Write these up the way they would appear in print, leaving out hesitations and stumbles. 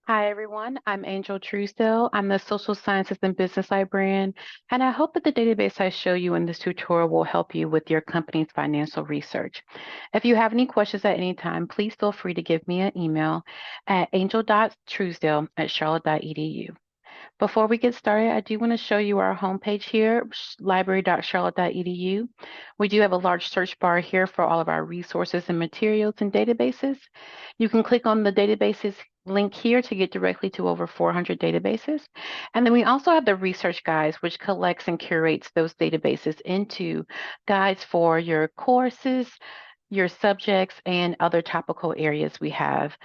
Hi, everyone. I'm Angel Truesdale. I'm the Social Sciences and Business Librarian, and I hope that the database I show you in this tutorial will help you with your company's financial research. If you have any questions at any time, please feel free to give me an email at angel.truesdale@charlotte.edu. Before we get started, I do want to show you our homepage here, library.charlotte.edu. We do have a large search bar here for all of our resources and materials and databases. You can click on the databases link here to get directly to over 400 databases. And then we also have the research guides, which collects and curates those databases into guides for your courses, your subjects, and other topical areas we have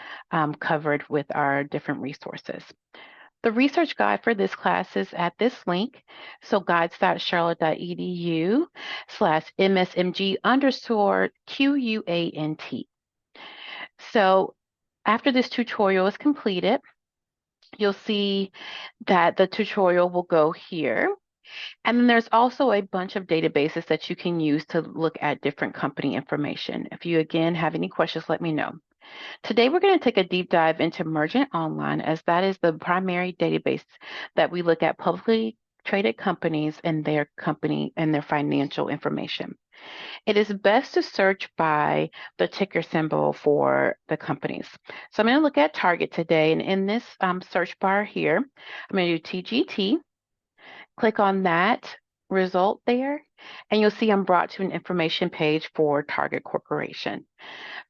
covered with our different resources. The research guide for this class is at this link, so guides.charlotte.edu/MSMG underscore QUANT. So after this tutorial is completed, you'll see that the tutorial will go here. And then there's also a bunch of databases that you can use to look at different company information. If you, again, have any questions, let me know. Today, we're going to take a deep dive into Mergent Online, as that is the primary database that we look at publicly traded companies and their company and their financial information. It is best to search by the ticker symbol for the companies. So I'm going to look at Target today, and in this search bar here, I'm going to do TGT, click on that result there, and you'll see I'm brought to an information page for Target Corporation.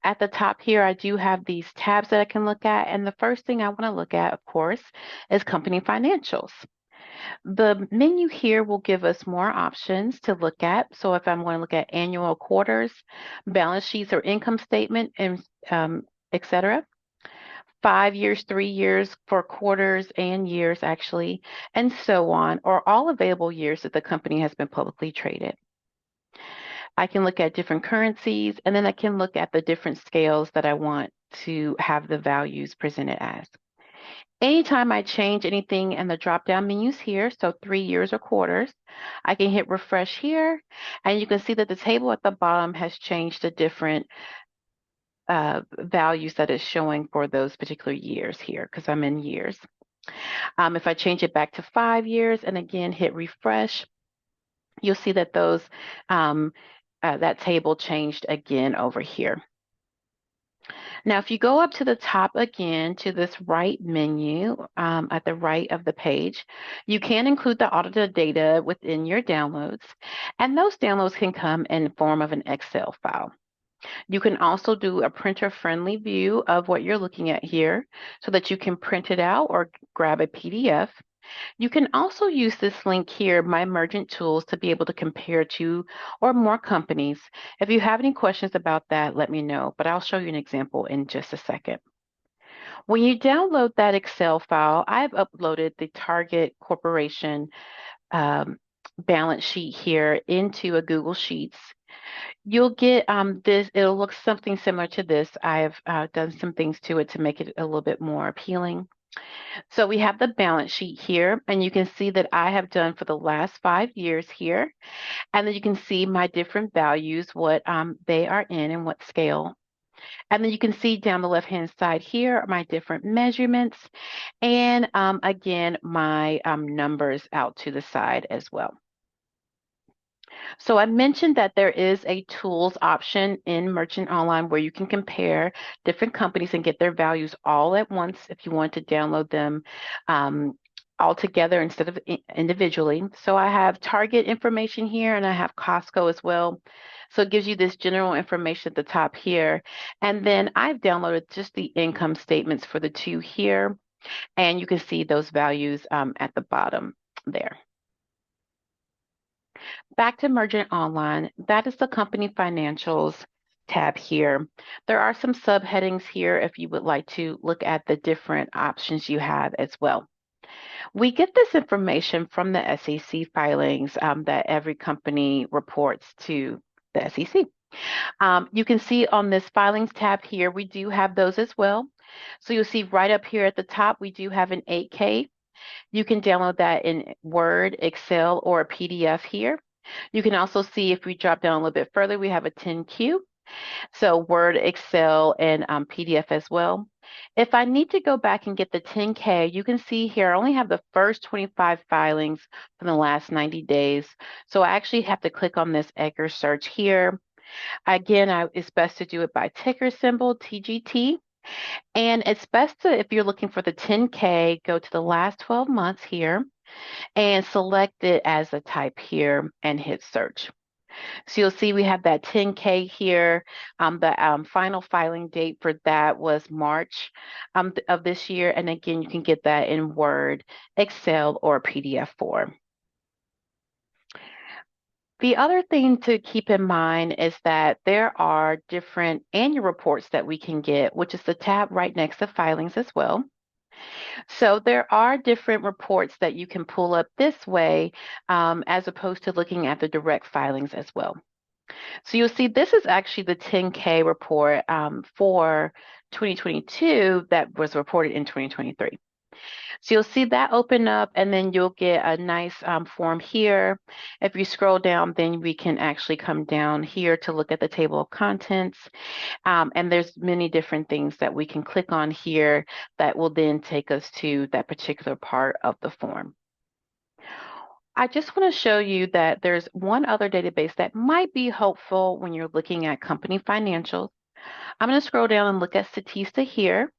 At the top here, I do have these tabs that I can look at, and the first thing I want to look at, of course, is company financials. The menu here will give us more options to look at. So if I'm going to look at annual quarters, balance sheets or income statement, and etc. 5 years, 3 years for quarters and years actually, and so on, or all available years that the company has been publicly traded. I can look at different currencies, and then I can look at the different scales that I want to have the values presented as. Anytime I change anything in the drop-down menus here, so 3 years or quarters, I can hit refresh here, and you can see that the table at the bottom has changed to different values that it's showing for those particular years here, because I'm in years. If I change it back to 5 years and again hit refresh, you'll see that those that table changed again over here. Now, if you go up to the top again to this right menu at the right of the page, you can include the audited data within your downloads, and those downloads can come in the form of an Excel file. You can also do a printer-friendly view of what you're looking at here so that you can print it out or grab a PDF. You can also use this link here, My Mergent Tools, to be able to compare two or more companies. If you have any questions about that, let me know, but I'll show you an example in just a second. When you download that Excel file, I've uploaded the Target Corporation balance sheet here into a Google Sheets. You'll get this, it'll look something similar to this. I've done some things to it to make it a little bit more appealing. So we have the balance sheet here, and you can see that I have done for the last 5 years here. And then you can see my different values, what they are in and what scale. And then you can see down the left-hand side here, my different measurements. And again, my numbers out to the side as well. So I mentioned that there is a tools option in Merchant Online where you can compare different companies and get their values all at once if you want to download them all together instead of individually. So I have Target information here and I have Costco as well. So it gives you this general information at the top here. And then I've downloaded just the income statements for the two here. And you can see those values at the bottom there. Back to Mergent Online, that is the company financials tab here. There are some subheadings here if you would like to look at the different options you have as well. We get this information from the SEC filings that every company reports to the SEC. You can see on this filings tab here, we do have those as well. So you'll see right up here at the top, we do have an 8K. You can download that in Word, Excel, or a PDF here. You can also see if we drop down a little bit further, we have a 10Q. So Word, Excel, and PDF as well. If I need to go back and get the 10K, you can see here I only have the first 25 filings from the last 90 days. So I actually have to click on this Edgar search here. Again, it's best to do it by ticker symbol, TGT. And it's best to, if you're looking for the 10K, go to the last 12 months here and select it as a type here and hit search. So you'll see we have that 10K here. The final filing date for that was March of this year. And again, you can get that in Word, Excel, or PDF form. The other thing to keep in mind is that there are different annual reports that we can get, which is the tab right next to filings as well. So there are different reports that you can pull up this way as opposed to looking at the direct filings as well. So you'll see this is actually the 10K report for 2022 that was reported in 2023. So you'll see that open up, and then you'll get a nice form here. If you scroll down, then we can actually come down here to look at the table of contents. And there's many different things that we can click on here that will then take us to that particular part of the form. I just want to show you that there's one other database that might be helpful when you're looking at company financials. I'm going to scroll down and look at Statista here.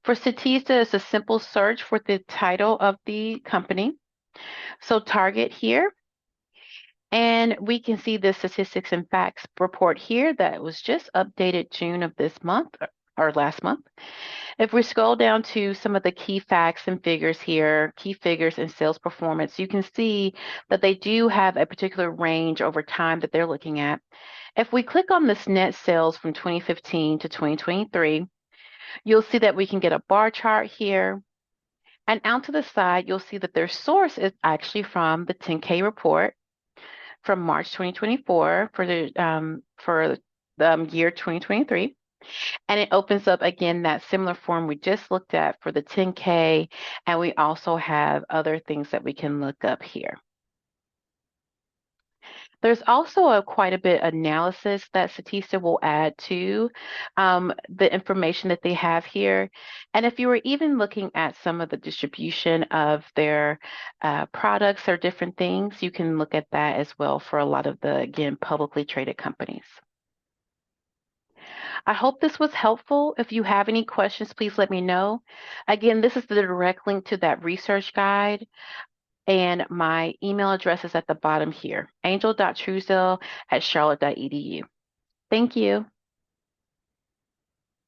For Statista, it's a simple search for the title of the company. So target here, and we can see the statistics and facts report here that was just updated June of this month or last month. If we scroll down to some of the key facts and figures here, key figures and sales performance, you can see that they do have a particular range over time that they're looking at. If we click on this net sales from 2015 to 2023, you'll see that we can get a bar chart here. And out to the side, you'll see that their source is actually from the 10K report from March 2024 for the year 2023. And it opens up again that similar form we just looked at for the 10K, and we also have other things that we can look up here. There's also quite a bit analysis that Statista will add to the information that they have here. And if you were even looking at some of the distribution of their products or different things, you can look at that as well for a lot of the, again, publicly traded companies. I hope this was helpful. If you have any questions, please let me know. Again, this is the direct link to that research guide, and my email address is at the bottom here, angel.truesdale@charlotte.edu. Thank you.